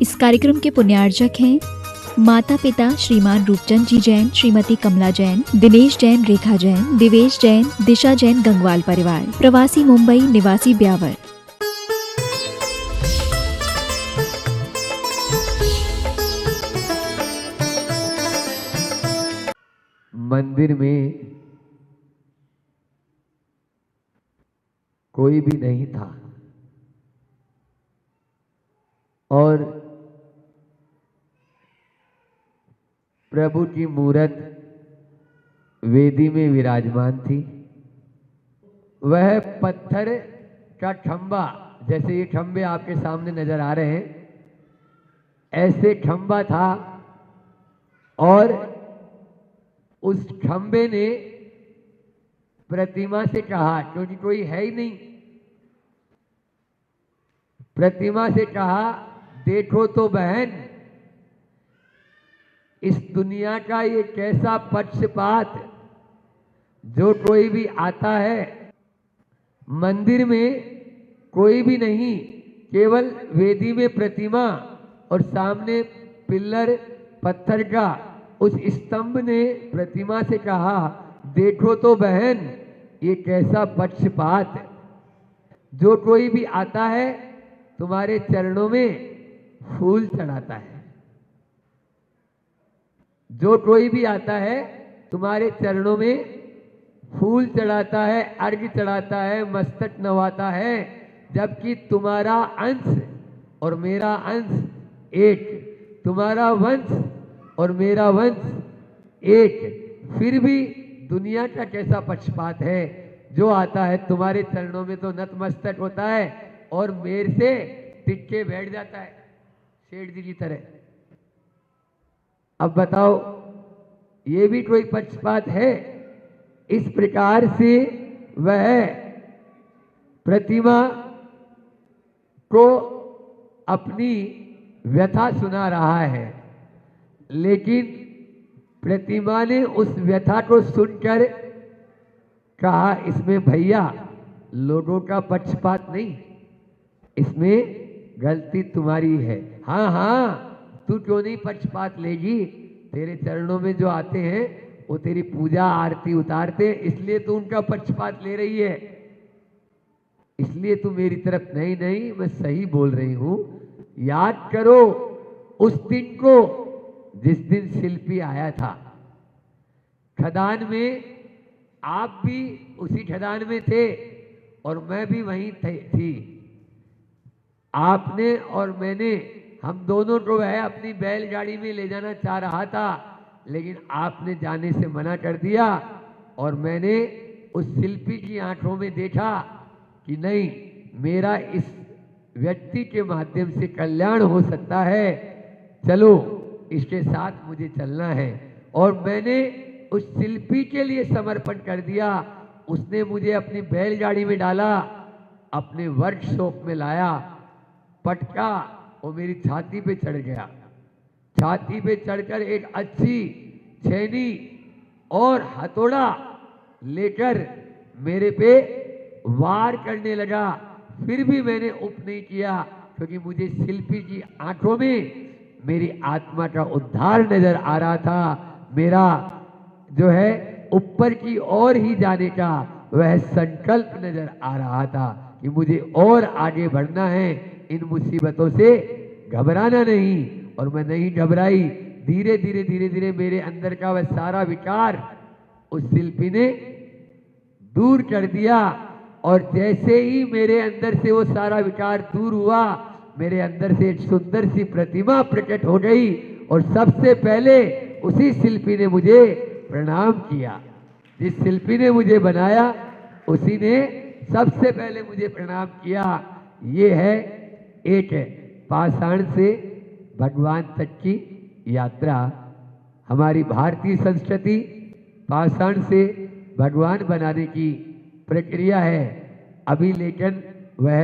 इस कार्यक्रम के पुण्यार्चक हैं माता पिता श्रीमान रूपचंद जी जैन, श्रीमती कमला जैन, दिनेश जैन, रेखा जैन, दिवेश जैन, दिशा जैन, गंगवाल परिवार, प्रवासी मुंबई, निवासी ब्यावर। मंदिर में कोई भी नहीं था और प्रभु की मूरत वेदी में विराजमान थी। वह पत्थर का खंबा, जैसे ये खंबे आपके सामने नजर आ रहे हैं, ऐसे खंबा था और उस खंबे ने प्रतिमा से कहा, क्योंकि कोई है ही नहीं, प्रतिमा से कहा, देखो तो बहन, इस दुनिया का ये कैसा पक्षपात, जो कोई भी आता है, मंदिर में कोई भी नहीं, केवल वेदी में प्रतिमा और सामने पिल्लर पत्थर का। उस स्तंभ ने प्रतिमा से कहा, देखो तो बहन, ये कैसा पक्षपात, जो कोई भी आता है तुम्हारे चरणों में फूल चढ़ाता है, जो कोई भी आता है तुम्हारे चरणों में फूल चढ़ाता है, अर्घ्य चढ़ाता है, मस्तक नवाता है, जबकि तुम्हारा अंश और मेरा अंश एक, तुम्हारा वंश और मेरा वंश एक। फिर भी दुनिया का कैसा पक्षपात है, जो आता है तुम्हारे चरणों में तो नतमस्तक होता है और मेरे से टिक के बैठ जाता है, सेठ जी की तरह। अब बताओ, ये भी कोई पक्षपात है? इस प्रकार से वह प्रतिमा को अपनी व्यथा सुना रहा है, लेकिन प्रतिमा ने उस व्यथा को सुनकर कहा, इसमें भैया लोगों का पक्षपात नहीं, इसमें गलती तुम्हारी है। हाँ हाँ, तू क्यों नहीं पक्षपात लेगी? तेरे चरणों में जो आते हैं वो तेरी पूजा आरती उतारते हैं, इसलिए तू उनका पक्षपात ले रही है, इसलिए तू मेरी तरफ नहीं नहीं, मैं सही बोल रही हूं। याद करो उस दिन को जिस दिन शिल्पी आया था खदान में, आप भी उसी खदान में थे और मैं भी वहीं थी। आपने और मैंने, हम दोनों को वह अपनी बैलगाड़ी में ले जाना चाह रहा था, लेकिन आपने जाने से मना कर दिया और मैंने उस शिल्पी की आंखों में देखा कि नहीं, मेरा इस व्यक्ति के माध्यम से कल्याण हो सकता है, चलो इसके साथ मुझे चलना है। और मैंने उस शिल्पी के लिए समर्पण कर दिया। उसने मुझे अपनी बैलगाड़ी में डाला, अपने वर्कशॉप में लाया, पटका और मेरी छाती पे चढ़ गया। छाती पे चढ़कर एक अच्छी छेनी और हथौड़ा लेकर मेरे पे वार करने लगा। फिर भी मैंने उप नहीं किया, क्योंकि मुझे शिल्पी की आंखों में मेरी आत्मा का उद्धार नजर आ रहा था। मेरा जो है ऊपर की ओर ही जाने का वह संकल्प नजर आ रहा था कि मुझे और आगे बढ़ना है, इन मुसीबतों से घबराना नहीं। और मैं नहीं घबराई। धीरे धीरे धीरे धीरे मेरे अंदर का वह सारा विकार उस शिल्पी ने दूर कर दिया। और जैसे ही मेरे अंदर से वो सारा विकार दूर हुआ, मेरे अंदर से एक सुंदर सी प्रतिमा प्रकट हो गई और सबसे पहले उसी शिल्पी ने मुझे प्रणाम किया। जिस शिल्पी ने मुझे बनाया उसी ने सबसे पहले मुझे प्रणाम किया। ये है एक पाषाण से भगवान तक की यात्रा। हमारी भारतीय संस्कृति पाषाण से भगवान बनाने की प्रक्रिया है, अभी लेकिन वह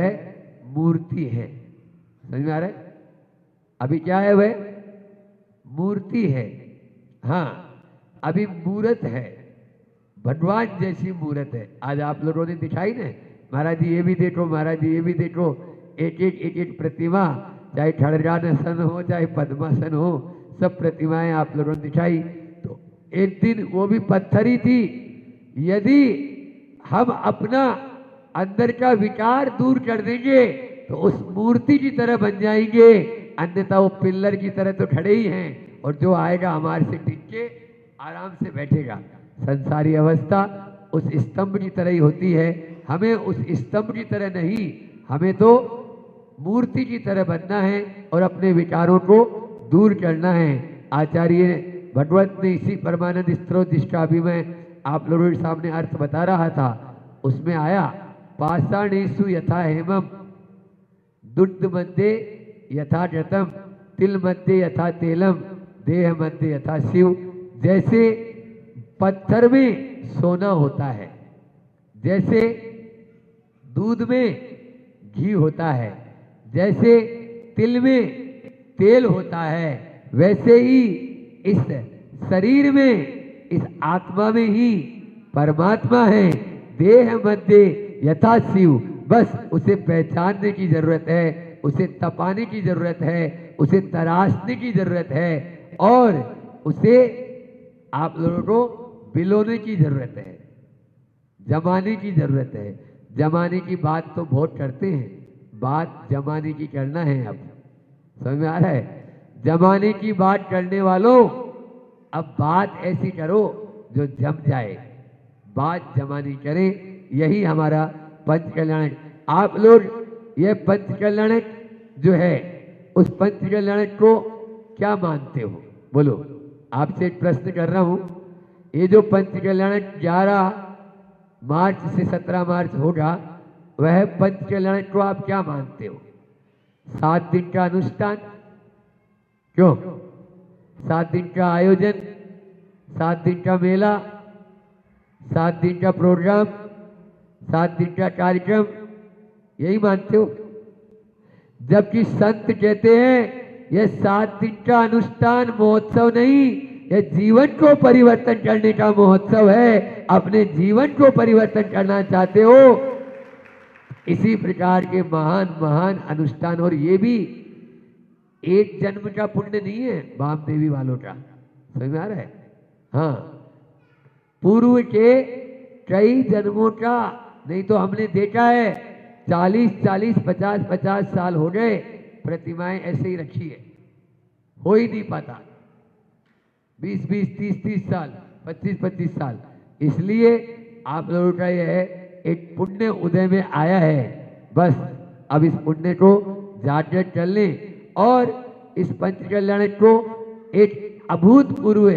मूर्ति है। समझ में आ रहा है? अभी क्या है? वह मूर्ति है। हाँ, अभी मूर्त है, भगवान जैसी मूर्त है। आज आप लोगों ने दिखाई ना, महाराज जी ये भी देखो, महाराज जी ये भी देखो, एक एक प्रतिमा चाहे ठड़रानासन हो चाहे पद्मासन हो, सब प्रतिमाएं आप लोगों ने दिखाई। तो एक दिन वो भी पत्थर ही थी। यदि हम अपना अंदर का विकार दूर कर देंगे तो उस मूर्ति की तरह बन जाएंगे, अन्यथा वो पिल्लर की तरह तो खड़े ही हैं, और जो आएगा हमारे से टिक के आराम से बैठेगा। संसारी अवस्था उस स्तंभ की तरह ही होती है। हमें उस स्तंभ की तरह नहीं, हमें तो मूर्ति की तरह बनना है और अपने विकारों को दूर करना है। आचार्य भगवत ने इसी परमानंद स्तोत्र, जिसका अभी मैं आप लोगों के सामने अर्थ बता रहा था, उसमें आया पाषाणेषु यथा हेमम, दुग्ध मध्य यथा जतम, तिल मध्य यथा तेलम, देह मध्य यथा शिव। जैसे पत्थर में सोना होता है, जैसे दूध में घी होता है, जैसे तिल में तेल होता है, वैसे ही इस शरीर में, इस आत्मा में ही परमात्मा है। देह मध्य यथा शिव। बस उसे पहचानने की जरूरत है, उसे तपाने की जरूरत है, उसे तराशने की जरूरत है, और उसे आप लोगों को बिलोने की जरूरत है, जमाने की जरूरत है। जमाने की बात तो बहुत करते हैं, बात जमाने की करना है। अब समझ में आ रहा है? जमाने की बात करने वालों, अब बात ऐसी करो जो जम जाए, बात जमानी करें। यही हमारा पंच कल्याणक। आप लोग ये पंच कल्याणक जो है, उस पंच कल्याणक को क्या मानते हो? बोलो, आपसे एक प्रश्न कर रहा हूं। ये जो पंच कल्याणक 11 मार्च से 17 मार्च होगा, वह पंच कल्याणक को आप क्या मानते हो? 7 दिन का अनुष्ठान, क्यों? 7 दिन का आयोजन, 7 दिन का मेला, 7 दिन का प्रोग्राम, 7 दिन का कार्यक्रम, यही मानते हो? जबकि संत कहते हैं यह 7 दिन का अनुष्ठान महोत्सव नहीं, यह जीवन को परिवर्तन करने का महोत्सव है। अपने जीवन को परिवर्तन करना चाहते हो, इसी प्रकार के महान महान अनुष्ठान। और ये भी एक जन्म का पुण्य नहीं है वामदेवी वालों का, समझ में आ रहा है? हाँ, पूर्व के कई जन्मों का। नहीं तो हमने देखा है 40-40, 50-50 साल हो गए, प्रतिमाएं ऐसे ही रखी है, हो ही नहीं पाता। 20-20, 30-30 साल, 25-25 साल। इसलिए आप लोगों का यह एक पुण्य उदय में आया है। बस अब इस पुण्य को जागृत कर लें और इस पंच कल्याणक को एक अभूतपूर्व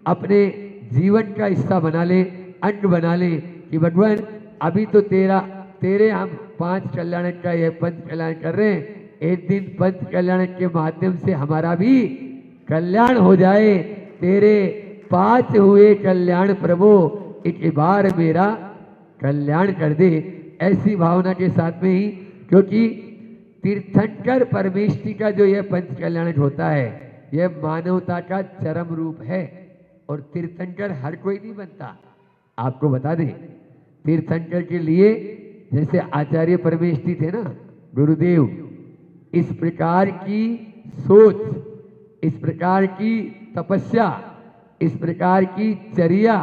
अपने जीवन का हिस्सा बना लें, अंग बना लें कि भगवान अभी तो तेरे हम 5 कल्याणक का यह पंच कल्याण कर रहे हैं, एक दिन पंच कल्याणक के माध्यम से हमारा भी कल्याण हो जाए। तेरे 5 हुए कल्याण प्रभु, एक बार मेरा कल्याण कर दे। ऐसी भावना के साथ में ही, क्योंकि तीर्थंकर परमेष्टि का जो यह पंच कल्याणक होता है, यह मानवता का चरम रूप है। और तीर्थंकर हर कोई नहीं बनता। आपको बता दें, तीर्थंकर के लिए जैसे आचार्य परमेष्टि थे ना, गुरुदेव, इस प्रकार की सोच, इस प्रकार की तपस्या, इस प्रकार की चर्या,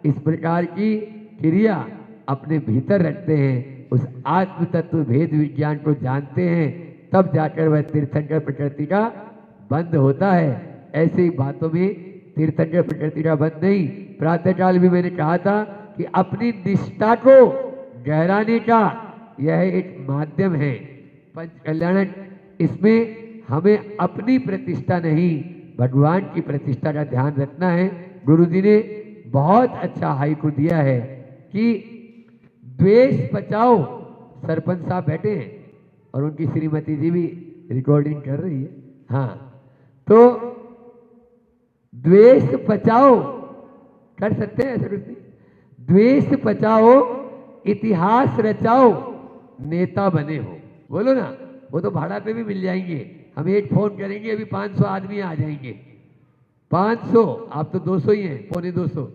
इस प्रकार की क्रिया अपने भीतर रखते हैं, उस आत्म तत्व भेद विज्ञान को जानते हैं, तब जाकर वह तीर्थंकर प्रकृति का बंद होता है। ऐसे ही बातों में तीर्थंकर प्रकृति का बंद नहीं। प्रातःकाल भी मैंने कहा था कि अपनी निष्ठा को गहराने का यह एक माध्यम है पंच कल्याणक। इसमें हमें अपनी प्रतिष्ठा नहीं, भगवान की प्रतिष्ठा का ध्यान रखना है। गुरु जी ने बहुत अच्छा हाइकु दिया है कि द्वेष बचाओ। सरपंच साहब बैठे हैं और उनकी श्रीमती जी भी रिकॉर्डिंग कर रही है। हाँ, तो द्वेष बचाओ कर सकते हैं, ऐसा कुछ नहीं। द्वेष बचाओ, इतिहास रचाओ, नेता बने हो। बोलो ना, वो तो भाड़ा पे भी मिल जाएंगे। हम एक फोन करेंगे, अभी 500 आदमी आ जाएंगे। 500, आप तो 200 ही हैं, 250।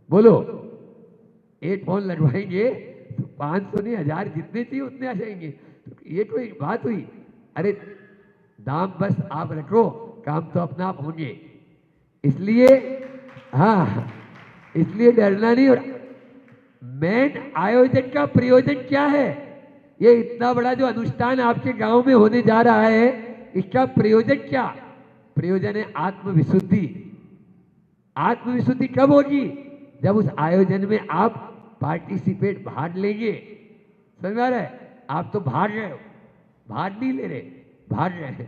बोलो, एक फोन लगवाएंगे तो 500 नहीं, 1000 जितने चाहिए उतने आ जाएंगे। तो ये कोई बात हुई? अरे दाम बस आप रखो, काम तो अपना आप होंगे। इसलिए हाँ, इसलिए डरना नहीं। और मेन आयोजन का प्रयोजन क्या है? ये इतना बड़ा जो अनुष्ठान आपके गांव में होने जा रहा है, इसका प्रयोजन क्या? प्रयोजन है आत्मविशुद्धि। आत्मविशुद्धि कब होगी? जब उस आयोजन में आप पार्टिसिपेट, भाग लेंगे। समझ में आ रहा है? आप तो भाग रहे हो, भाग नहीं ले रहे, भाग रहे हैं।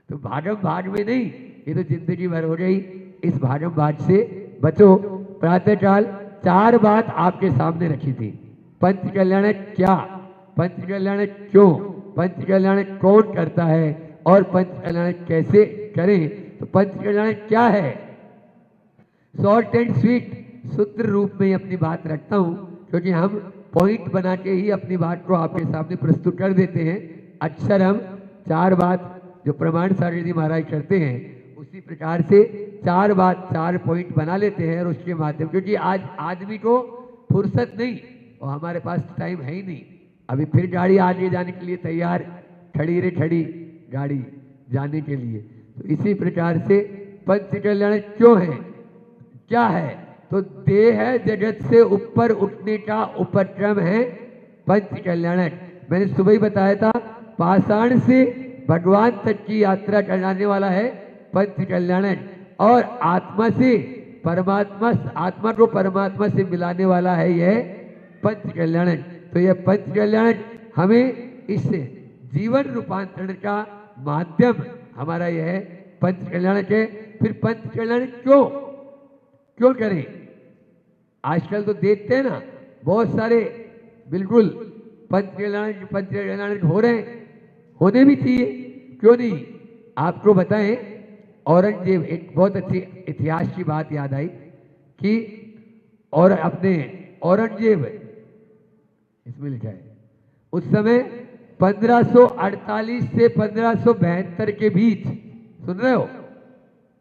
तो भागम भाग में नहीं, ये तो जिंदगी भर हो गई। इस भागम भाग से बचो। प्रातःकाल 4 बात आपके सामने रखी थी। पंच कल्याण क्या, पंच कल्याण क्यों, पंच कल्याण कौन करता है और पंच कल्याण कैसे करें। तो पंच कल्याण क्या है? शॉर्ट एंड स्वीट सूत्र रूप में अपनी बात रखता हूं, क्योंकि हम पॉइंट बना के ही अपनी बात को आपके सामने प्रस्तुत कर देते हैं। अक्सर हम 4 बात जो प्रमाण सागर जी महाराज करते हैं, उसी प्रकार से 4 बात 4 पॉइंट बना लेते हैं। और उसके माध्यम, क्योंकि आज आदमी को फुर्सत नहीं और हमारे पास टाइम है ही नहीं। अभी फिर गाड़ी आगे जाने के लिए तैयार, खड़ी रे खड़ी गाड़ी जाने के लिए। तो इसी प्रकार से पंच कल्याण क्यों है, क्या है? तो देह जगत से ऊपर उठने का उपक्रम है पंच कल्याण। मैंने सुबह ही बताया था, पाषाण से भगवान तक की यात्रा कराने वाला है पंच कल्याण। और आत्मा से परमात्मा, आत्मा को परमात्मा से मिलाने वाला है यह पंच कल्याण। तो यह पंच कल्याण हमें इस जीवन रूपांतरण का माध्यम हमारा यह है पंच कल्याण के। फिर पंच कल्याण क्यों क्यों करें? आजकल तो देखते हैं ना, बहुत सारे बिल्कुल पंच कल्याण हो रहे हैं, होने भी चाहिए, क्यों नहीं। आपको बताएं, औरंगजेब, एक बहुत अच्छी इतिहास की बात याद आई कि और अपने औरंगजेब, इसमें लिखा है, उस समय 1548 से 1572 के बीच, सुन रहे हो?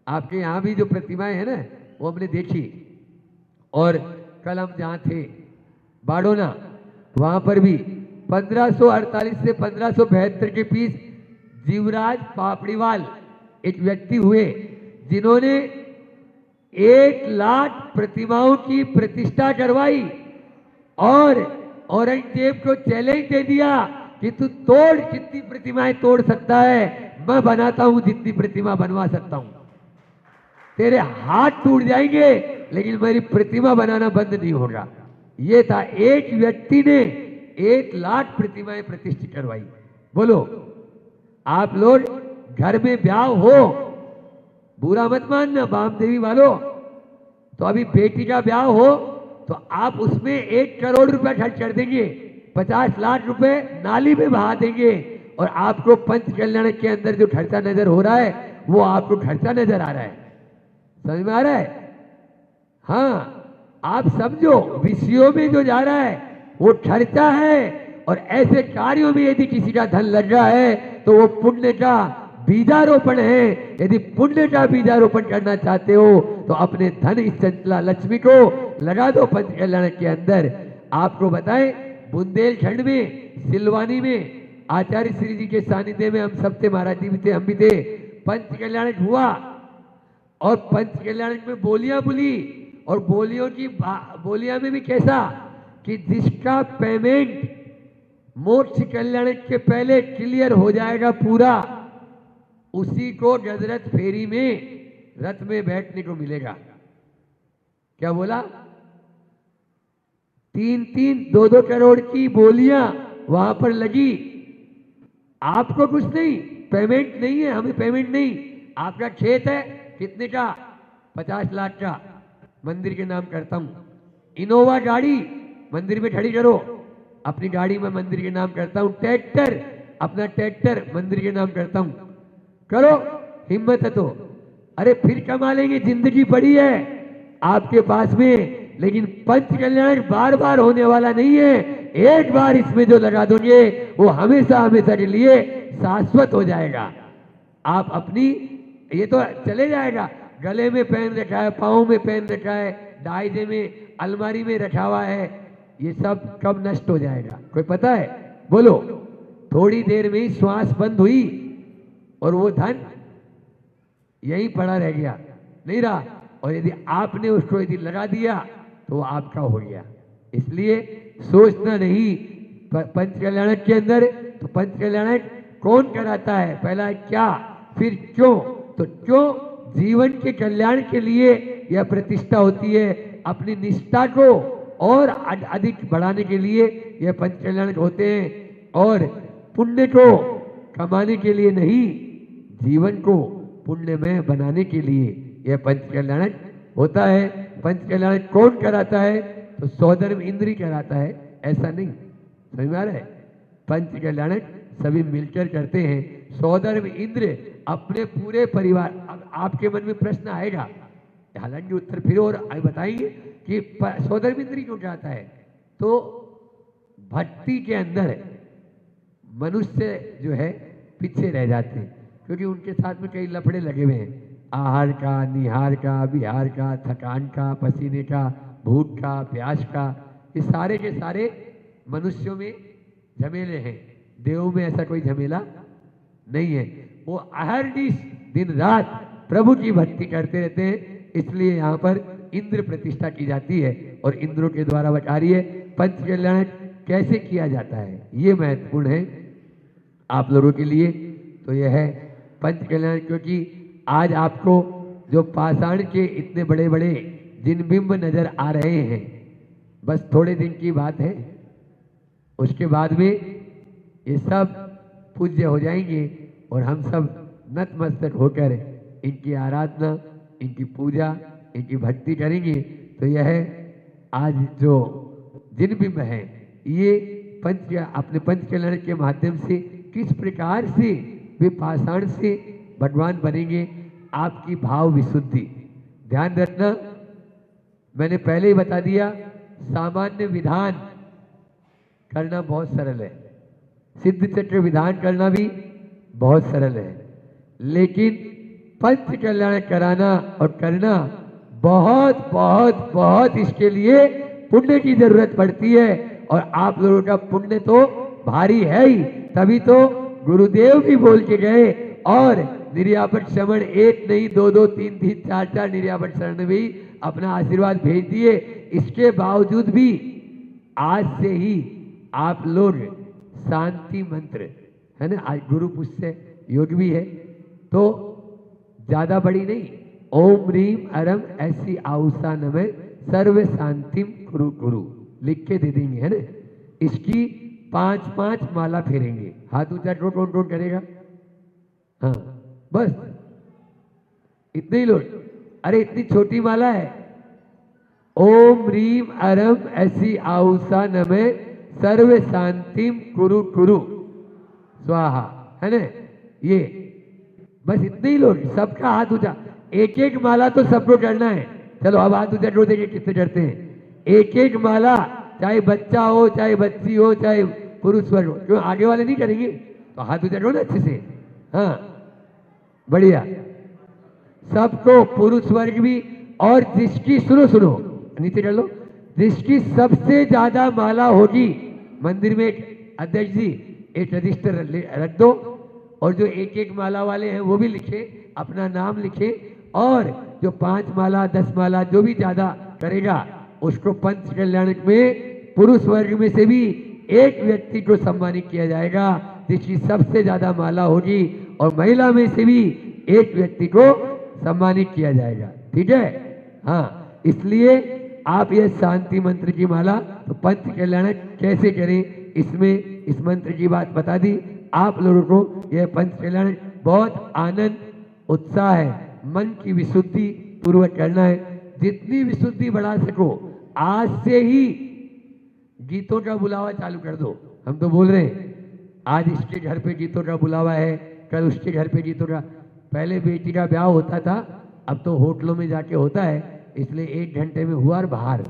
आपके यहाँ भी जो प्रतिमाएं हैं ना, वो हमने देखी। और कल हम जहाँ थे बाड़ोना, वहां पर भी 1548 से 1572 के बीच जीवराज पापड़ीवाल एक व्यक्ति हुए, जिन्होंने 1 लाख प्रतिमाओं की प्रतिष्ठा करवाई और औरंगजेब को चैलेंज दे दिया कि तू तोड़, जितनी प्रतिमाएं तोड़ सकता है, मैं बनाता हूं जितनी प्रतिमा बनवा सकता हूं। तेरे हाथ टूट जाएंगे लेकिन मेरी प्रतिमा बनाना बंद नहीं होगा। ये था, एक व्यक्ति ने 1 लाख प्रतिमाएं प्रतिष्ठित करवाई। बोलो, आप लोग घर में ब्याह हो, बुरा मत मानना वामदेवी वालों, तो अभी बेटी का ब्याह हो तो आप उसमें 1 करोड़ रुपए खर्च कर देंगे, 50 लाख रुपए नाली में बहा देंगे, और आपको पंच कल्याण के अंदर जो खर्चा नजर हो रहा है, वो आपको खर्चा नजर आ रहा है। समझ में आ रहा है? हाँ, आप समझो, विषयों में जो जा रहा है वो खर्चा है, और ऐसे कार्यों में यदि किसी का धन लग रहा है तो वो पुण्य का बीजारोपण है। यदि पुण्य का बीजारोपण करना चाहते हो तो अपने धन, इस चंचला लक्ष्मी को लगा दो पंच कल्याण के अंदर। आपको बताएं, बुंदेलखंड में, सिलवानी में आचार्य श्री जी के सानिध्य में हम सब थे, महाराज जी भी थे, हम भी थे। पंच कल्याण हुआ और पंच कल्याण में बोलियां बोली, और बोलियों की बोलियां में भी कैसा कि जिसका पेमेंट मोक्ष कल्याण के पहले क्लियर हो जाएगा पूरा, उसी को गजरथ फेरी में रथ में बैठने को मिलेगा। क्या बोला? 3-3, 2-2 करोड़ की बोलियां वहां पर लगी। आपको कुछ नहीं, पेमेंट नहीं है, हमें पेमेंट नहीं। आपका खेत है, कितने का? 50 लाख का, मंदिर के नाम करता हूं। इनोवा गाड़ी मंदिर में खड़ी करो, अपनी गाड़ी में मंदिर के नाम करता हूं। ट्रैक्टर, अपना ट्रैक्टर मंदिर के नाम करता हूं। करो, हिम्मत है तो। अरे फिर कमा लेंगे, जिंदगी पड़ी है आपके पास में। लेकिन पंच कल्याण बार बार होने वाला नहीं है। एक बार इसमें जो लगा दोगे वो हमेशा हमेशा के लिए शाश्वत हो जाएगा। आप अपनी, ये तो चले जाएगा, गले में पहन रखा है, पाँव में पहन रखा है, दायजे में, अलमारी में रखा हुआ है, ये सब कब नष्ट हो जाएगा कोई पता है? बोलो। थोड़ी देर में ही श्वास बंद हुई, और वो धन यहीं पड़ा रह गया, नहीं रहा। और यदि आपने उसको यदि लगा दिया तो वो आपका हो गया। इसलिए सोचना नहीं पंच कल्याणक के अंदर, तो पंच कल्याणक कौन कराता है? पहला है क्या, फिर क्यों। तो क्यों? जीवन के कल्याण के लिए यह प्रतिष्ठा होती है। अपनी निष्ठा को और अधिक बढ़ाने के लिए यह पंच कल्याणक होते हैं। और पुण्य को कमाने के लिए नहीं, जीवन को पुण्यमय बनाने के लिए यह पंच कल्याणक होता है। पंच कल्याणक कौन कराता है? तो सौधर्म इंद्री कराता है, ऐसा नहीं। समझ में आ रहा है? पंच कल्याणक सभी मिलकर करते हैं। सौधर्म इंद्र अपने पूरे परिवार। अब आपके मन में प्रश्न आएगा, हालांकि उत्तर फिर और बताएंगे कि सौधर्म इंद्री क्यों चाहता है। तो भक्ति के अंदर मनुष्य जो है पीछे रह जाते हैं, क्योंकि उनके साथ में कई लफड़े लगे हुए हैं। आहार का, निहार का, विहार का, थकान का, पसीने का, भूख का, प्यास का, ये सारे के सारे मनुष्यों में झमेले हैं। देवों में ऐसा कोई झमेला नहीं है। वो अहरनिश दिन रात प्रभु की भक्ति करते रहते हैं। इसलिए यहाँ पर इंद्र प्रतिष्ठा की जाती है और इंद्रों के द्वारा बता रही है। पंच कल्याण कैसे किया जाता है ये महत्वपूर्ण है आप लोगों के लिए। तो यह है पंच कल्याण, क्योंकि आज आपको जो पाषाण के इतने बड़े बड़े जिन बिंब नजर आ रहे हैं, बस थोड़े दिन की बात है, उसके बाद में ये सब पूज्य हो जाएंगे और हम सब नतमस्तक होकर इनकी आराधना, इनकी पूजा, इनकी भक्ति करेंगे। तो यह आज जो जिन बिंब है ये अपने पंच कल्याण के माध्यम से किस प्रकार से वे पाषाण से भगवान बनेंगे। आपकी भाव विशुद्धि ध्यान रखना, मैंने पहले ही बता दिया। सामान्य विधान करना बहुत सरल है, सिद्ध चक्र विधान करना भी बहुत सरल है, लेकिन पंच कल्याण कराना और करना बहुत बहुत बहुत इसके लिए पुण्य की जरूरत पड़ती है। और आप लोगों का पुण्य तो भारी है ही, तभी तो गुरुदेव भी बोल के गए और निर्यापट श्रवण 1 नहीं 2 2 3 3 4 4 निर्यापट शरण में भी अपना आशीर्वाद भेज दिए। इसके बावजूद भी आज से ही आप लोग शांति मंत्र है ना, आज गुरु पुष्य योग भी है, तो ज्यादा बड़ी नहीं, ओम रीम अरम ऐसी आउसा नमः सर्व शांतिम कुरु कुरु लिख के दे देंगे, है ना। इसकी 5-5 माला फेरेंगे। हाथ ऊंचा कौन कौन करेगा? हाँ बस इतने ही लोग। अरे इतनी छोटी माला है, ओम रीम अरम ऐसी आउसा नमः सर्व शांतिम कुरु कुरु स्वाहा, है ना। ये बस इतने ही लोग, सबका हाथ ऊंचा। एक एक माला तो सबको करना है। चलो अब हाथ ऊंचा करो, देखिए कितने करते हैं। एक एक माला, चाहे बच्चा हो, चाहे बच्ची हो, चाहे पुरुष वर्ग हो। क्यों आगे वाले नहीं करेंगे? तो हाथ ऊंचा करो ना अच्छे से। हाँ बढ़िया, सबको पुरुष वर्ग भी। और जिसकी सुनो सुनो नीचे कर लो, जिसकी सबसे ज्यादा माला होगी मंदिर में एक अध्यक्ष जी एक रजिस्टर रख दो, और जो एक एक माला वाले हैं वो भी लिखे, अपना नाम लिखे, और जो 5 माला 10 माला जो भी ज्यादा करेगा उसको पंच कल्याण में पुरुष वर्ग में से भी एक व्यक्ति को सम्मानित किया जाएगा जिसकी सबसे ज्यादा माला होगी, और महिला में से भी एक व्यक्ति को सम्मानित किया जाएगा। ठीक है? हाँ, इसलिए आप यह शांति मंत्र की माला तो पंच कल्याण कैसे करें, इसमें इस मंत्र की बात बता दी आप लोगों को। यह पंच कल्याण बहुत आनंद उत्साह है, मन की विशुद्धि पूर्वक करना है। जितनी विशुद्धि बढ़ा सको, आज से ही गीतों का बुलावा चालू कर दो। हम तो बोल रहे हैं आज इसके घर पे गीतों का बुलावा है, कल उसके घर पे गीतों का। पहले बेटी का ब्याह होता था, अब तो होटलों में जाके होता है, इसलिए 1 घंटे में हुआ और बाहर,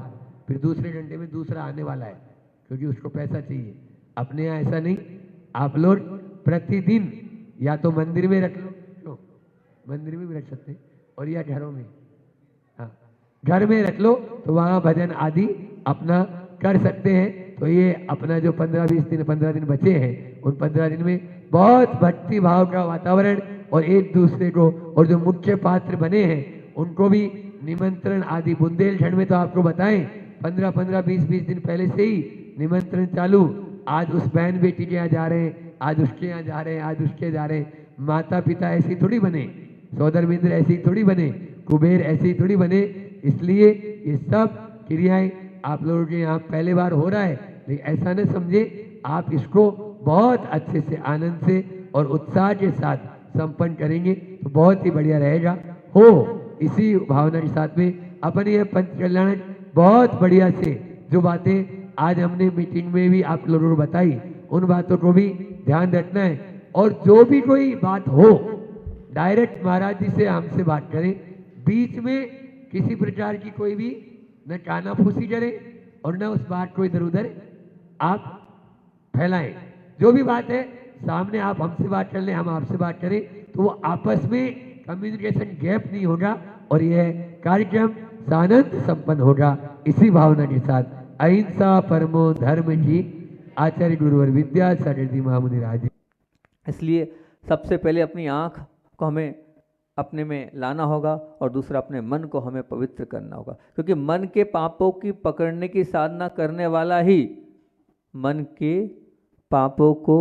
फिर दूसरे घंटे में दूसरा आने वाला है, क्योंकि उसको पैसा चाहिए। अपने यहाँ ऐसा नहीं, आप लोग प्रतिदिन या तो मंदिर में रख लो, क्यों मंदिर में भी रख सकते हैं, और या घरों में, हाँ घर में रख लो, तो वहाँ भजन आदि अपना कर सकते हैं। तो ये अपना जो 15-20 दिन 15 दिन बचे हैं, उन 15 दिन में बहुत भक्ति भाव का वातावरण और एक दूसरे को, और जो मुख्य पात्र बने हैं उनको भी निमंत्रण आदि बुंदेलखंड में तो आपको बताएं 15-15, 20-20 दिन पहले से ही निमंत्रण चालू। आज उस बहन बेटी के यहाँ जा रहे हैं, आज उसके यहाँ जा रहे हैं, आज उसके जा रहे हैं। माता पिता ऐसे ही थोड़ी बने, सौदर मित्र ऐसे ही थोड़ी बने, कुबेर ऐसे ही थोड़ी बने। इसलिए ये सब क्रियाएं आप लोगों के यहाँ पहले बार हो रहा है, लेकिन ऐसा न समझे, आप इसको बहुत अच्छे से आनंद से और उत्साह के साथ संपन्न करेंगे तो बहुत ही बढ़िया रहेगा। हो इसी भावना के साथ में अपने यह पंच कल्याण बहुत बढ़िया से जो बातें आज हमने मीटिंग में भी आप लोगों को बताई, उन बातों को भी ध्यान रखना है। और जो भी कोई बात हो डायरेक्ट महाराज जी से हमसे बात करें, बीच में किसी प्रकार की कोई भी न कानाफूसी करें और न उस बात को इधर उधर आप फैलाएं। जो भी बात है सामने आप हमसे बात कर लें, हम आपसे बात करें, तो वो आपस में कम्युनिकेशन गैप नहीं होगा और यह कार्यक्रम सानंद संपन्न होगा। इसी भावना के साथ अहिंसा परमो धर्म की आचार्य गुरुवर विद्यासागर महामुनि राज। इसलिए सबसे पहले अपनी आँख को हमें अपने में लाना होगा और दूसरा अपने मन को हमें पवित्र करना होगा, क्योंकि मन के पापों की पकड़ने की साधना करने वाला ही मन के पापों को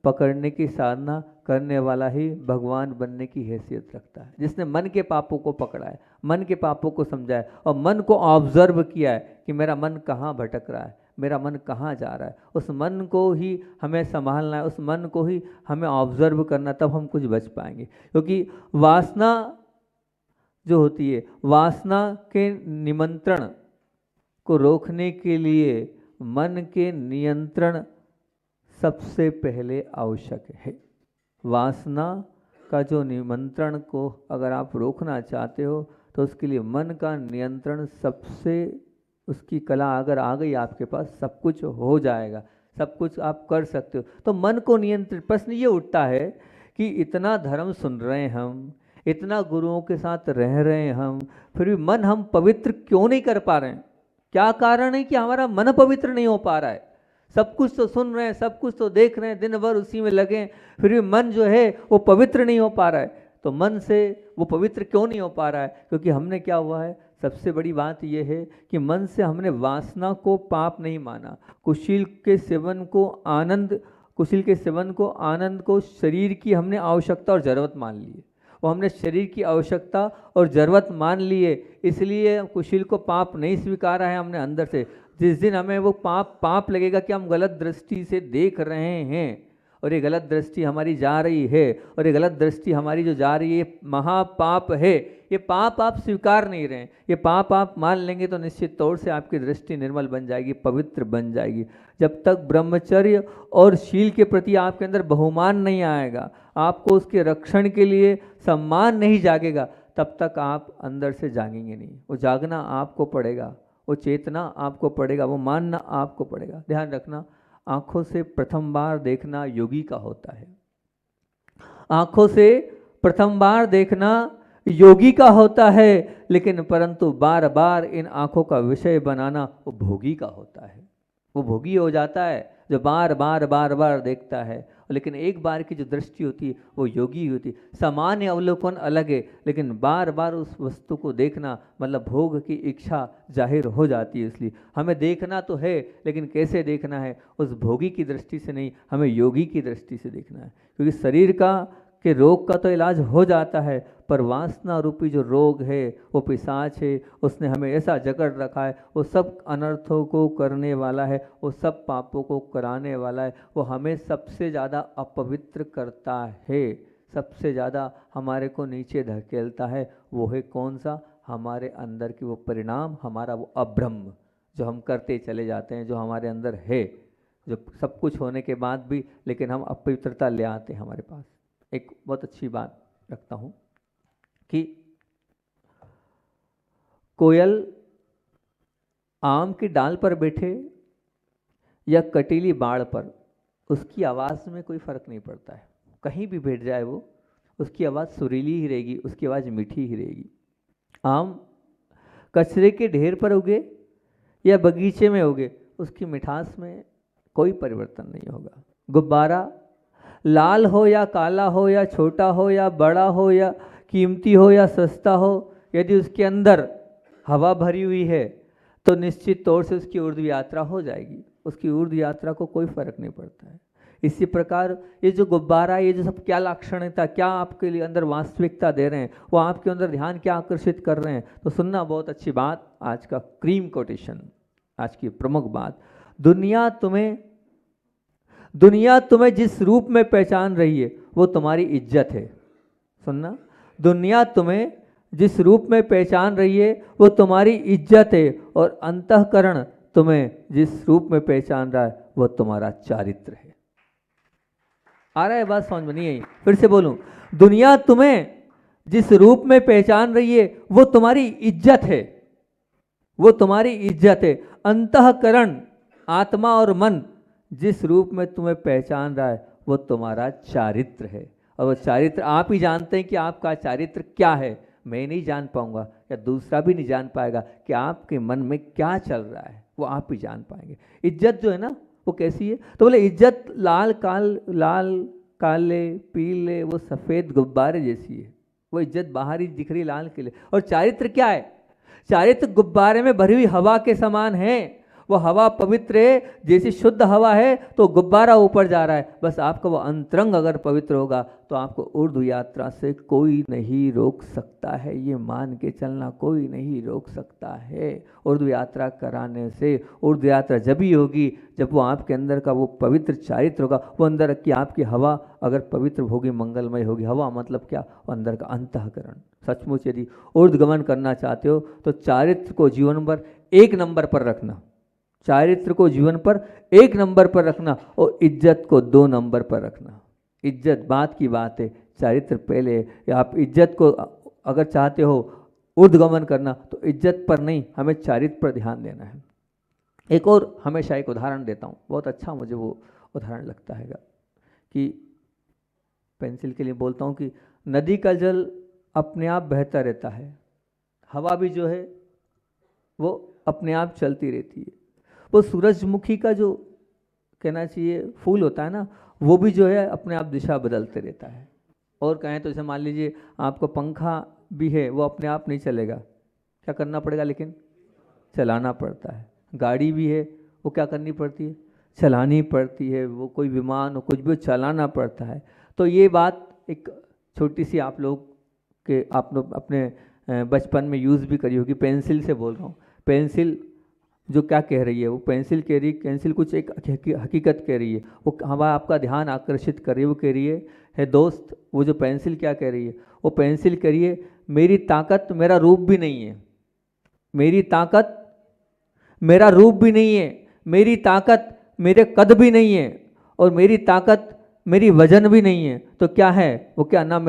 पकड़ने की साधना करने वाला ही भगवान बनने की हैसियत रखता है। जिसने मन के पापों को पकड़ा है, मन के पापों को समझा है और मन को ऑब्जर्व किया है कि मेरा मन कहाँ भटक रहा है, मेरा मन कहाँ जा रहा है, उस मन को ही हमें संभालना है, उस मन को ही हमें ऑब्जर्व करना, तब हम कुछ बच पाएंगे। क्योंकि वासना जो होती है, वासना के निमंत्रण को रोकने के लिए मन के नियंत्रण सबसे पहले आवश्यक है। वासना का जो निमंत्रण को अगर आप रोकना चाहते हो तो उसके लिए मन का नियंत्रण सबसे, उसकी कला अगर आ गई आपके पास, सब कुछ हो जाएगा, सब कुछ आप कर सकते हो। तो मन को नियंत्रित, प्रश्न ये उठता है कि इतना धर्म सुन रहे हैं हम, इतना गुरुओं के साथ रह रहे हैं हम, फिर भी मन हम पवित्र क्यों नहीं कर पा रहे हैं? क्या कारण है कि हमारा मन पवित्र नहीं हो पा रहा है? सब कुछ तो सुन रहे हैं, सब कुछ तो देख रहे हैं, दिन भर उसी में लगे हैं, फिर भी मन जो है वो पवित्र नहीं हो पा रहा है। तो मन से वो पवित्र क्यों नहीं हो पा रहा है? क्योंकि हमने क्या हुआ है, सबसे बड़ी बात यह है कि मन से हमने वासना को पाप नहीं माना, कुशील के सेवन को आनंद, कुशील के सेवन को आनंद को शरीर की हमने आवश्यकता और ज़रूरत मान ली है। वो हमने शरीर की आवश्यकता और ज़रूरत मान ली है, इसलिए कुशील को पाप नहीं स्वीकारा है हमने अंदर से। जिस दिन हमें वो पाप लगेगा कि हम गलत दृष्टि से देख रहे हैं और ये गलत दृष्टि हमारी जा रही है, और ये गलत दृष्टि हमारी जो जा रही है महापाप है, ये पाप आप स्वीकार नहीं रहे हैं, ये पाप आप मान लेंगे तो निश्चित तौर से आपकी दृष्टि निर्मल बन जाएगी, पवित्र बन जाएगी। जब तक ब्रह्मचर्य और शील के प्रति आपके अंदर बहुमान नहीं आएगा, आपको उसके रक्षण के लिए सम्मान नहीं जागेगा, तब तक आप अंदर से जागेंगे नहीं। वो जागना आपको पड़ेगा, वो चेतना आपको पड़ेगा, वो मानना आपको पड़ेगा। ध्यान रखना, आँखों से प्रथम बार देखना योगी का होता है, आँखों से प्रथम बार देखना योगी का होता है, लेकिन परंतु बार बार इन आँखों का विषय बनाना वो भोगी का होता है। वो भोगी हो जाता है जो बार बार देखता है, लेकिन एक बार की जो दृष्टि होती है वो योगी होती है। सामान्य अवलोकन अलग है, लेकिन बार बार उस वस्तु को देखना मतलब भोग की इच्छा जाहिर हो जाती है। इसलिए हमें देखना तो है, लेकिन कैसे देखना है? उस भोगी की दृष्टि से नहीं, हमें योगी की दृष्टि से देखना है। क्योंकि शरीर का के रोग का तो इलाज हो जाता है, पर वासना रूपी जो रोग है वो पिशाच है, उसने हमें ऐसा जकड़ रखा है, वो सब अनर्थों को करने वाला है, वो सब पापों को कराने वाला है, वो हमें सबसे ज़्यादा अपवित्र करता है, सबसे ज़्यादा हमारे को नीचे धकेलता है। वो है कौन सा? हमारे अंदर की वो परिणाम, हमारा वो अब्रह्म जो हम करते चले जाते हैं, जो हमारे अंदर है, जो सब कुछ होने के बाद भी लेकिन हम अपवित्रता ले आते हैं हमारे पास। एक बहुत अच्छी बात रखता हूँ कि कोयल आम की डाल पर बैठे या कटीली बाड़ पर, उसकी आवाज़ में कोई फ़र्क नहीं पड़ता है। कहीं भी बैठ जाए वो, उसकी आवाज़ सुरीली ही रहेगी, उसकी आवाज़ मीठी ही रहेगी। आम कचरे के ढेर पर उगे या बगीचे में उगे, उसकी मिठास में कोई परिवर्तन नहीं होगा। गुब्बारा लाल हो या काला हो या छोटा हो या बड़ा हो या कीमती हो या सस्ता हो, यदि उसके अंदर हवा भरी हुई है तो निश्चित तौर से उसकी ऊर्ध्व यात्रा हो जाएगी, उसकी ऊर्ध्व यात्रा को कोई फर्क नहीं पड़ता है। इसी प्रकार ये जो गुब्बारा, ये जो सब क्या लाक्षणिकता, क्या आपके लिए अंदर वास्तविकता दे रहे हैं, वो आपके अंदर ध्यान क्या आकर्षित कर रहे हैं, तो सुनना बहुत अच्छी बात। आज का क्रीम कोटेशन, आज की प्रमुख बात, दुनिया तुम्हें जिस रूप में पहचान रही है वो तुम्हारी इज्जत है। सुनना, दुनिया तुम्हें जिस रूप में पहचान रही है वो तुम्हारी इज्जत है, और अंतःकरण तुम्हें जिस रूप में पहचान रहा है वो तुम्हारा चारित्र है। आ रहा है बात समझ में? नहीं आई? फिर से बोलूं, दुनिया तुम्हें जिस रूप में पहचान रही है वो तुम्हारी इज्जत है, वो तुम्हारी इज्जत है। अंतःकरण, आत्मा और मन जिस रूप में तुम्हें पहचान रहा है वो तुम्हारा चारित्र है। और वो चारित्र आप ही जानते हैं कि आपका चारित्र क्या है। मैं नहीं जान पाऊंगा या दूसरा भी नहीं जान पाएगा कि आपके मन में क्या चल रहा है, वो आप ही जान पाएंगे। इज्जत जो है ना वो कैसी है, तो बोले इज्जत लाल काले पीले वो सफ़ेद गुब्बारे जैसी है। वो इज्जत बाहर ही दिख रही लाल किले। और चारित्र क्या है? चारित्र गुब्बारे में भरी हुई हवा के समान है। वो हवा पवित्र है, जैसी शुद्ध हवा है तो गुब्बारा ऊपर जा रहा है। बस आपका वो अंतरंग अगर पवित्र होगा तो आपको ऊर्ध्व यात्रा से कोई नहीं रोक सकता है। ये मान के चलना, कोई नहीं रोक सकता है ऊर्ध्व यात्रा कराने से। ऊर्ध्व यात्रा जब ही होगी जब वो आपके अंदर का वो पवित्र चारित्र होगा। वो अंदर की आपकी हवा अगर पवित्र होगी, मंगलमय होगी। हवा मतलब क्या? अंदर का अंतःकरण। सचमुच यदि ऊर्ध्वगमन करना चाहते हो तो चारित्र को जीवन पर 1 नंबर पर रखना, चारित्र को जीवन पर 1 नंबर पर रखना, और इज्जत को 2 नंबर पर रखना। इज्जत बात की बात है, चारित्र पहले। या आप इज्जत को अगर चाहते हो ऊर्ध्वगमन करना तो इज्जत पर नहीं, हमें चारित्र पर ध्यान देना है। एक और हमेशा एक उदाहरण देता हूँ, बहुत अच्छा मुझे वो उदाहरण लगता है कि पेंसिल के लिए बोलता हूँ कि नदी का जल अपने आप बहता रहता है, हवा भी जो है वो अपने आप चलती रहती है। वो सूरजमुखी का जो कहना चाहिए फूल होता है ना, वो भी जो है अपने आप दिशा बदलते रहता है। और कहें तो जैसे मान लीजिए आपको पंखा भी है, वो अपने आप नहीं चलेगा, क्या करना पड़ेगा, लेकिन चलाना पड़ता है। गाड़ी भी है, वो क्या करनी पड़ती है, चलानी पड़ती है। वो कोई विमान हो, कुछ भी चलाना पड़ता है। तो ये बात एक छोटी सी आप लोग अपने बचपन में यूज़ भी करी होगी। पेंसिल से बोल रहा हूँ। पेंसिल जो क्या कह रही है, वो पेंसिल कह रही है, पेंसिल कुछ एक हकीकत कह रही है, वो हमारा आपका ध्यान आकर्षित कर रही है। वो कह रही है दोस्त, वो जो पेंसिल क्या कह रही है, वो पेंसिल कह रही है मेरी ताकत मेरा रूप भी नहीं है, मेरी ताकत मेरा रूप भी नहीं है, मेरी ताकत मेरे कद भी नहीं है, और मेरी ताकत मेरी वजन भी नहीं है। तो क्या है वो? क्या ना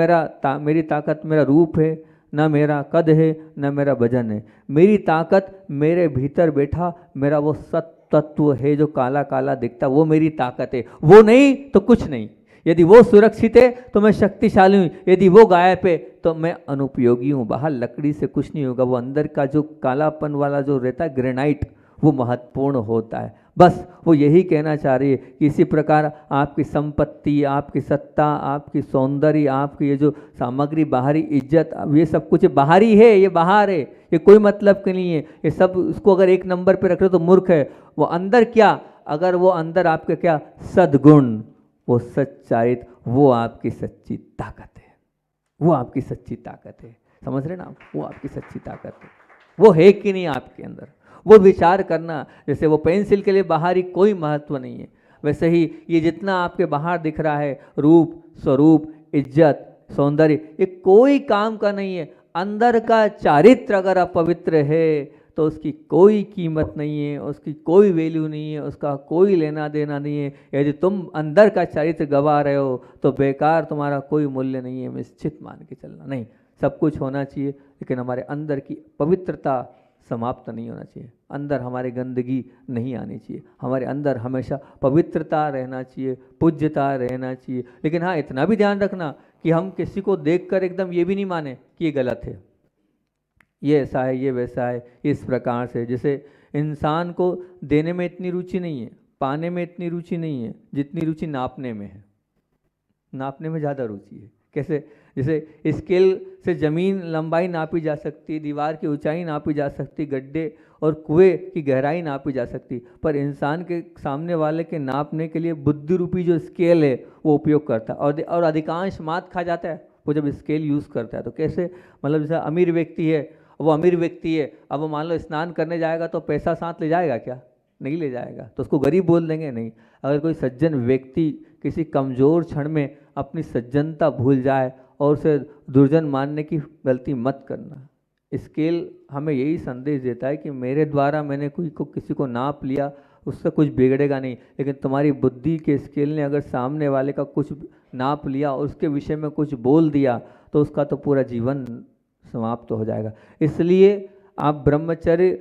मेरी ताकत मेरा रूप है, ना मेरा कद है, ना मेरा वजन है। मेरी ताकत मेरे भीतर बैठा मेरा वो सत तत्व है जो काला काला दिखता, वो मेरी ताकत है। वो नहीं तो कुछ नहीं। यदि वो सुरक्षित है तो मैं शक्तिशाली हूँ, यदि वो गायब है तो मैं अनुपयोगी हूँ। बाहर लकड़ी से कुछ नहीं होगा, वो अंदर का जो कालापन वाला जो रहता है ग्रेनाइट, वो महत्वपूर्ण होता है। बस वो यही कहना चाह रही है कि इसी प्रकार आपकी संपत्ति, आपकी सत्ता, आपकी सौंदर्य, आपकी ये जो सामग्री, बाहरी इज्जत, ये सब कुछ बाहरी है, ये बाहर है, ये कोई मतलब के नहीं है। ये सब उसको अगर 1 नंबर पे रख रहे हो तो मूर्ख है। वो अंदर क्या, अगर वो अंदर आपके क्या सद्गुण, वो सच्चारित्र, वो आपकी सच्ची ताकत है, वो आपकी सच्ची ताकत है। समझ रहे ना आप? वो आपकी सच्ची ताकत है। वो है कि नहीं आपके अंदर, वो विचार करना। जैसे वो पेंसिल के लिए बाहरी कोई महत्व नहीं है, वैसे ही ये जितना आपके बाहर दिख रहा है, रूप, स्वरूप, इज्जत, सौंदर्य, ये कोई काम का नहीं है। अंदर का चारित्र अगर अपवित्र है तो उसकी कोई कीमत नहीं है, उसकी कोई वैल्यू नहीं है, उसका कोई लेना देना नहीं है। यदि तुम अंदर का चारित्र गवा रहे हो तो बेकार, तुम्हारा कोई मूल्य नहीं है। निश्चित मान के चलना, नहीं, सब कुछ होना चाहिए, लेकिन हमारे अंदर की पवित्रता समाप्त नहीं होना चाहिए। अंदर हमारे गंदगी नहीं आनी चाहिए, हमारे अंदर हमेशा पवित्रता रहना चाहिए, पूज्यता रहना चाहिए। लेकिन हाँ, इतना भी ध्यान रखना कि हम किसी को देखकर एकदम ये भी नहीं माने कि ये गलत है, ये ऐसा है, ये वैसा है। इस प्रकार से जैसे इंसान को देने में इतनी रुचि नहीं है, पाने में इतनी रुचि नहीं है जितनी रुचि नापने में है। नापने में ज़्यादा रुचि है। कैसे? जैसे स्केल से ज़मीन लंबाई नापी जा सकती, दीवार की ऊंचाई नापी जा सकती, गड्ढे और कुएं की गहराई नापी जा सकती, पर इंसान के सामने वाले के नापने के लिए बुद्धि रूपी जो स्केल है वो उपयोग करता है। और अधिकांश मात खा जाता है वो जब स्केल यूज़ करता है। तो कैसे? मतलब जैसे अमीर व्यक्ति है, वो अमीर व्यक्ति है, अब वो मान लो स्नान करने जाएगा तो पैसा साथ ले जाएगा क्या? नहीं ले जाएगा, तो उसको गरीब बोल देंगे? नहीं। अगर कोई सज्जन व्यक्ति किसी कमज़ोर क्षण में अपनी सज्जनता भूल जाए और उसे दुर्जन मानने की गलती मत करना। स्केल हमें यही संदेश देता है कि मेरे द्वारा मैंने किसी को नाप लिया, उससे कुछ बिगड़ेगा नहीं, लेकिन तुम्हारी बुद्धि के स्केल ने अगर सामने वाले का कुछ नाप लिया और उसके विषय में कुछ बोल दिया तो उसका तो पूरा जीवन समाप्त हो जाएगा। इसलिए आप ब्रह्मचर्य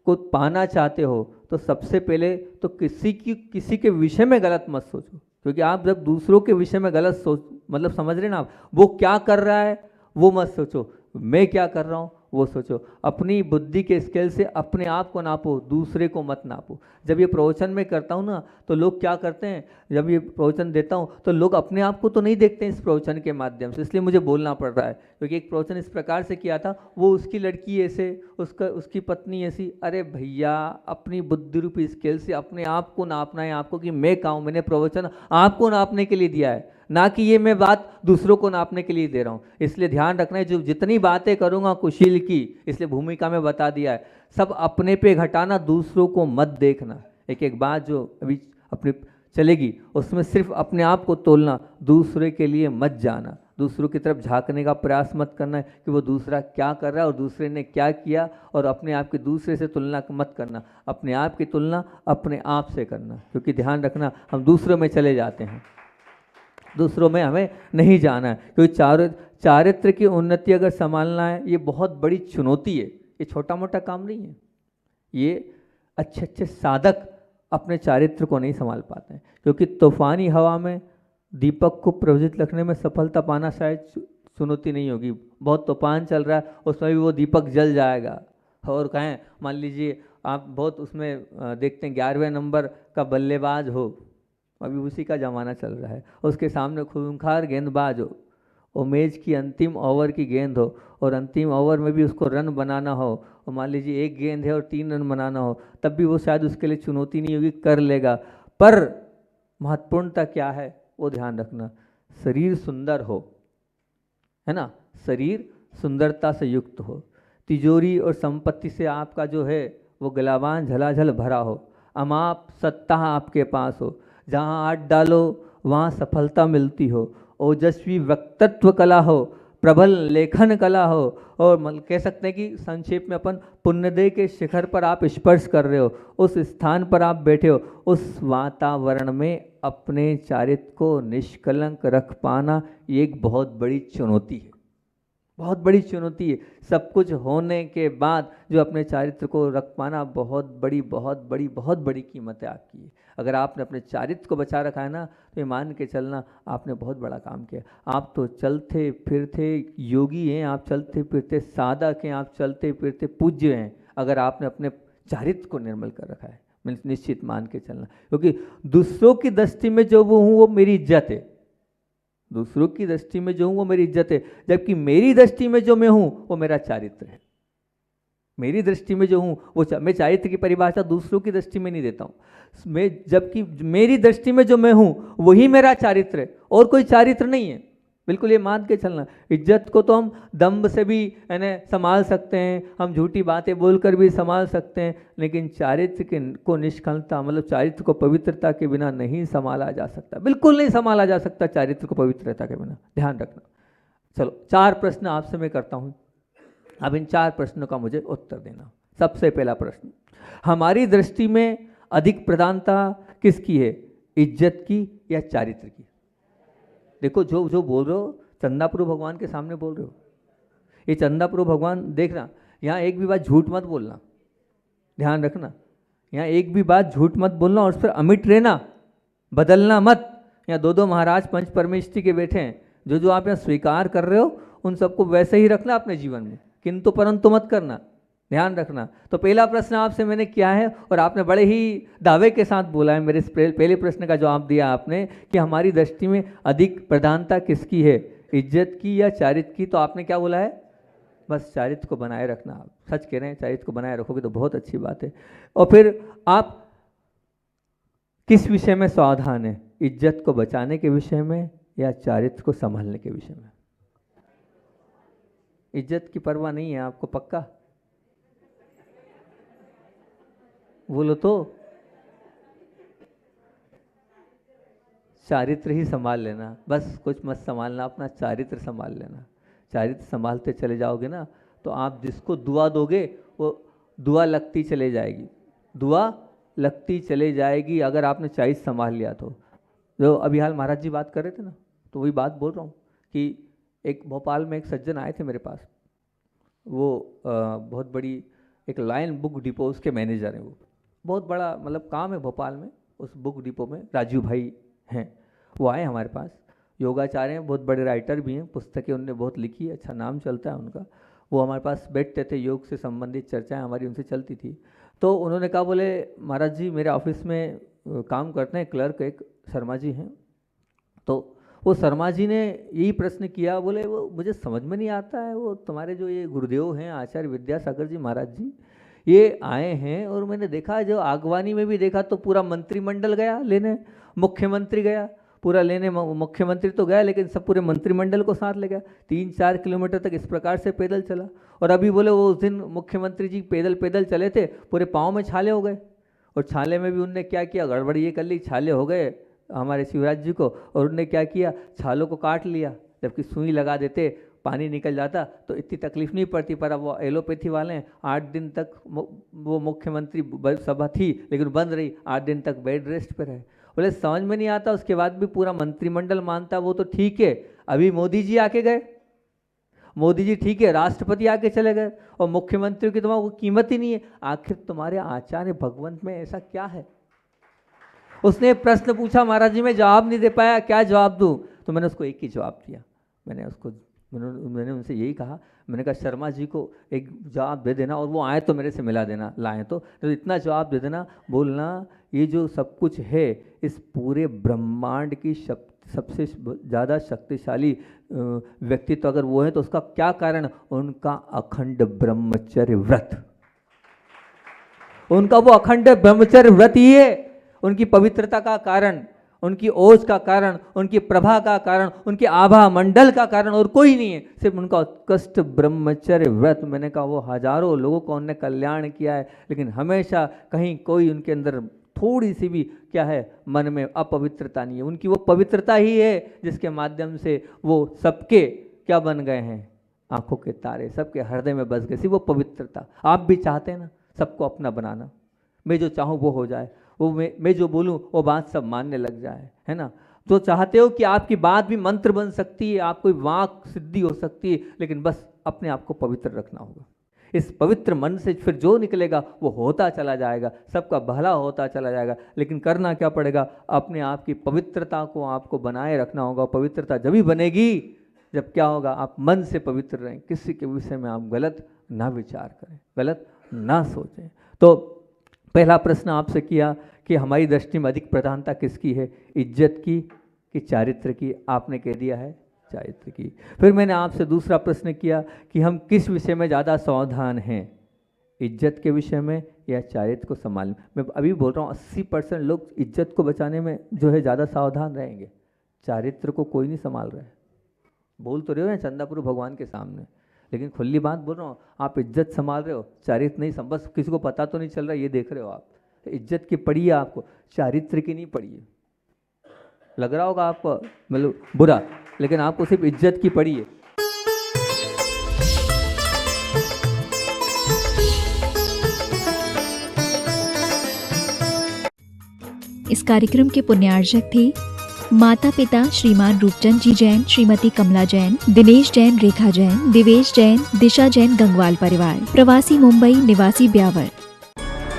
को पाना चाहते हो तो सबसे पहले तो किसी के विषय में गलत मत सोचो, क्योंकि आप जब दूसरों के विषय में गलत सोच मतलब समझ रहे ना आप, वो क्या कर रहा है वो मत सोचो, मैं क्या कर रहा हूँ वो सोचो। अपनी बुद्धि के स्केल से अपने आप को नापो, दूसरे को मत नापो। जब ये प्रवचन में करता हूँ ना तो लोग क्या करते हैं, जब ये प्रवचन देता हूँ तो लोग अपने आप को तो नहीं देखते हैं इस प्रवचन के माध्यम से, इसलिए मुझे बोलना पड़ रहा है। क्योंकि एक प्रवचन इस प्रकार से किया था, वो उसकी लड़की ऐसे, उसकी पत्नी ऐसी। अरे भैया, अपनी बुद्धि रूपी स्केल से अपने आप को नापना है आपको कि मैं कहाँ हूँ। मैंने प्रवचन आपको नापने के लिए दिया है, ना कि ये मैं बात दूसरों को नापने के लिए दे रहा हूँ। इसलिए ध्यान रखना है, जो जितनी बातें करूँगा कुशील की, इसलिए भूमिका में बता दिया है, सब अपने पे घटाना, दूसरों को मत देखना। एक एक बात जो अभी अपनी चलेगी उसमें सिर्फ अपने आप को तोलना, दूसरे के लिए मत जाना, दूसरों की तरफ झांकने का प्रयास मत करना कि वो दूसरा क्या कर रहा है और दूसरे ने क्या किया, और अपने आप की दूसरे से तुलना मत करना। अपने आप की तुलना अपने आप से करना, क्योंकि ध्यान रखना हम दूसरों में चले जाते हैं, दूसरों में हमें नहीं जाना है। क्योंकि चारित्र की उन्नति अगर संभालना है, ये बहुत बड़ी चुनौती है, ये छोटा मोटा काम नहीं है। ये अच्छे अच्छे साधक अपने चारित्र को नहीं संभाल पाते हैं, क्योंकि तूफानी हवा में दीपक को प्रज्वलित रखने में सफलता पाना शायद चुनौती नहीं होगी। बहुत तूफान चल रहा है, उसमें भी वो दीपक जल जाएगा। और कहें मान लीजिए आप बहुत उसमें देखते हैं 11वें नंबर का बल्लेबाज हो, अभी उसी का ज़माना चल रहा है, उसके सामने खूंखार गेंदबाज हो, और मैच की अंतिम ओवर की गेंद हो और अंतिम ओवर में भी उसको रन बनाना हो, और मान लीजिए एक गेंद है और 3 रन बनाना हो, तब भी वो शायद उसके लिए चुनौती नहीं होगी, कर लेगा। पर महत्वपूर्णता क्या है वो ध्यान रखना, शरीर सुंदर हो, है ना, शरीर सुंदरता से युक्त हो, तिजोरी और संपत्ति से आपका जो है वो गलाबान झलाझल भरा हो, अमाप सत्ता आपके पास हो, जहाँ हाथ डालो वहाँ सफलता मिलती हो, ओजस्वी वक्तत्व कला हो, प्रबल लेखन कला हो, और कह सकते हैं कि संक्षेप में अपन पुण्यदेह के शिखर पर आप स्पर्श कर रहे हो, उस स्थान पर आप बैठे हो, उस वातावरण में अपने चारित्र को निष्कलंक रख पाना ये एक बहुत बड़ी चुनौती है, बहुत बड़ी चुनौती है। सब कुछ होने के बाद जो अपने चारित्र को रख पाना बहुत बड़ी कीमत है आपकी। अगर आपने अपने चारित्र को बचा रखा है ना, तो ये मान के चलना आपने बहुत बड़ा काम किया। आप तो चलते फिरते योगी हैं, आप चलते फिरते साधक हैं, आप चलते फिरते पूज्य हैं, अगर आपने अपने चारित्र को निर्मल कर रखा है, निश्चित मान के चलना। क्योंकि दूसरों की दृष्टि में जो वो हूँ वो मेरी इज्जत है, दूसरों की दृष्टि में जो हूँ वो मेरी इज्जत है, जबकि मेरी दृष्टि में जो मैं हूँ वो मेरा चारित्र है। मेरी दृष्टि में जो हूँ वो मैं चारित्र की परिभाषा दूसरों की दृष्टि में नहीं देता हूँ, मैं जबकि मेरी दृष्टि में जो मैं हूँ वही मेरा चारित्र है, और कोई चारित्र नहीं है। बिल्कुल ये मान के चलना। इज्जत को तो हम दम्भ से भी संभाल सकते हैं, हम झूठी बातें बोलकर भी संभाल सकते हैं, लेकिन चारित्र के को निष्कलता मतलब चारित्र को पवित्रता के बिना नहीं संभाला जा सकता, बिल्कुल नहीं संभाला जा सकता चारित्र को पवित्रता के बिना, ध्यान रखना। चलो 4 प्रश्न आपसे मैं करता हूँ, अब इन 4 प्रश्नों का मुझे उत्तर देना। सबसे पहला प्रश्न, हमारी दृष्टि में अधिक प्रधानता किसकी है, इज्जत की या चारित्र की? देखो जो बोल रहे हो चंदापुर भगवान के सामने बोल रहे हो, ये चंदापुर भगवान देखना, यहाँ एक भी बात झूठ मत बोलना, ध्यान रखना, यहाँ एक भी बात झूठ मत बोलना और उस पर अमिट रहना, बदलना मत। यहाँ 2 महाराज पंच परमेष्ठी के बैठे हैं, जो आप यहाँ स्वीकार कर रहे हो उन सबको वैसे ही रखना अपने जीवन में, किंतु परंतु मत करना। ध्यान रखना। तो पहला प्रश्न आपसे मैंने किया है और आपने बड़े ही दावे के साथ बोला है। मेरे पहले प्रश्न का जवाब दिया आपने कि हमारी दृष्टि में अधिक प्रधानता किसकी है, इज्जत की या चारित्र की। तो आपने क्या बोला है, बस चारित्र को बनाए रखना। आप सच कह रहे हैं, चारित्र को बनाए रखोगे तो बहुत अच्छी बात है। और फिर आप किस विषय में सावधान है, इज्जत को बचाने के विषय में या चारित्र को संभालने के विषय में? इज्जत की परवाह नहीं है आपको, पक्का बोलो तो। चारित्र ही संभाल लेना, बस कुछ मत संभालना, अपना चारित्र संभाल लेना। चारित्र संभालते चले जाओगे ना तो आप जिसको दुआ दोगे वो दुआ लगती चले जाएगी, दुआ लगती चले जाएगी अगर आपने चारित्र संभाल लिया तो। जो अभी हाल महाराज जी बात कर रहे थे ना, तो वही बात बोल रहा हूँ कि एक भोपाल में एक सज्जन आए थे मेरे पास। वो बहुत बड़ी एक लायन बुक डिपो उसके मैनेजर हैं। वो बहुत बड़ा मतलब काम है भोपाल में, उस बुक डिपो में राजू भाई हैं। वो आए हमारे पास, योगाचार्य हैं, बहुत बड़े राइटर भी हैं, पुस्तकें उनने बहुत लिखी है, अच्छा नाम चलता है उनका। वो हमारे पास बैठते थे, योग से संबंधित चर्चाएं हमारी उनसे चलती थी। तो उन्होंने कहा, बोले महाराज जी मेरे ऑफिस में काम करते हैं क्लर्क एक शर्मा जी हैं। तो वो शर्मा जी ने यही प्रश्न किया, बोले वो मुझे समझ में नहीं आता है, वो तुम्हारे जो ये गुरुदेव हैं आचार्य विद्यासागर जी महाराज जी, ये आए हैं और मैंने देखा जो आगवानी में भी देखा तो पूरा मंत्रिमंडल गया लेने, मुख्यमंत्री गया पूरा लेने, मुख्यमंत्री तो गया लेकिन सब पूरे मंत्रिमंडल को साथ ले गया। 3-4 किलोमीटर तक इस प्रकार से पैदल चला। और अभी बोले वो उस दिन मुख्यमंत्री जी पैदल चले थे, पूरे पाँव में छाले हो गए। और छाले में भी उनने क्या किया, गड़बड़ी ये कर ली, छाले हो गए हमारे शिवराज जी को, और उनने क्या किया, छालों को काट लिया। जबकि सुई लगा देते पानी निकल जाता तो इतनी तकलीफ नहीं पड़ती। पर अब वो एलोपैथी वाले हैं, 8 दिन तक वो मुख्यमंत्री सभा थी लेकिन बंद रही, 8 दिन तक बेड रेस्ट पे रहे। बोले समझ में नहीं आता, उसके बाद भी पूरा मंत्रिमंडल मानता, वो तो ठीक है। अभी मोदी जी आके गए, मोदी जी ठीक है, राष्ट्रपति आके चले गए और मुख्यमंत्री की तुम्हारी कीमत ही नहीं है। आखिर तुम्हारे आचार्य भगवंत में ऐसा क्या है? उसने प्रश्न पूछा, महाराज जी मैं जवाब नहीं दे पाया, क्या जवाब दूं? तो मैंने उसको एक ही जवाब दिया। मैंने उनसे यही कहा, मैंने कहा शर्मा जी को एक जवाब दे देना और वो आए तो मेरे से मिला देना, लाएं तो इतना जवाब दे देना, बोलना ये जो सब कुछ है इस पूरे ब्रह्मांड की सबसे ज़्यादा शक्तिशाली व्यक्तित्व अगर वो है तो उसका क्या कारण? उनका अखंड ब्रह्मचर्य व्रत। उनका वो अखंड ब्रह्मचर्य व्रत ही है उनकी पवित्रता का कारण, उनकी ओज का कारण, उनकी प्रभा का कारण, उनके आभा मंडल का कारण और कोई नहीं है, सिर्फ उनका उत्कृष्ट ब्रह्मचर्य व्रत। मैंने कहा वो हजारों लोगों को उन्होंने कल्याण किया है, लेकिन हमेशा कहीं कोई उनके अंदर थोड़ी सी भी क्या है, मन में अपवित्रता नहीं है। उनकी वो पवित्रता ही है जिसके माध्यम से वो सबके क्या बन गए हैं, आंखों के तारे, सबके हृदय में बस गए। सिर्फ वो पवित्रता। आप भी चाहते हैं ना सबको अपना बनाना, मैं जो चाहूँ वो हो जाए, वो मैं जो बोलूँ वो बात सब मानने लग जाए, है ना? तो चाहते हो कि आपकी बात भी मंत्र बन सकती है, आप कोई वाक सिद्धि हो सकती है, लेकिन बस अपने आप को पवित्र रखना होगा। इस पवित्र मन से फिर जो निकलेगा वो होता चला जाएगा, सबका भला होता चला जाएगा। लेकिन करना क्या पड़ेगा? अपने आप की पवित्रता को आपको बनाए रखना होगा। पवित्रता जब ही बनेगी जब क्या होगा, आप मन से पवित्र रहें, किसी के विषय में आप गलत ना विचार करें, गलत ना सोचें। तो पहला प्रश्न आपसे किया कि हमारी दृष्टि में अधिक प्रधानता किसकी है, इज्जत की कि चारित्र की? आपने कह दिया है चारित्र की। फिर मैंने आपसे दूसरा प्रश्न किया कि हम किस विषय में ज़्यादा सावधान हैं, इज्जत के विषय में या चारित्र को संभालने? मैं अभी बोल रहा हूँ 80% लोग इज्जत को बचाने में जो है ज़्यादा सावधान रहेंगे, चारित्र को कोई नहीं संभाल रहा है। बोल तो रहे हो चंदापुर भगवान के सामने, लेकिन खुली बात बोल रहा हूँ, आप इज्जत संभाल रहे हो, चारित्र नहीं बस किसी को पता तो नहीं चल रहा, ये देख रहे हो आप। इज्जत की पड़ी है आपको, चारित्र की नहीं पड़ी है। लग रहा होगा आपको मतलब बुरा, लेकिन आपको सिर्फ इज्जत की पड़ी है। इस कार्यक्रम के पुण्यार्जक थे माता पिता श्रीमान रूपचंद जी जैन, श्रीमती कमला जैन, दिनेश जैन, रेखा जैन, दिवेश जैन, दिशा जैन, गंगवाल परिवार, प्रवासी मुंबई, निवासी ब्यावर।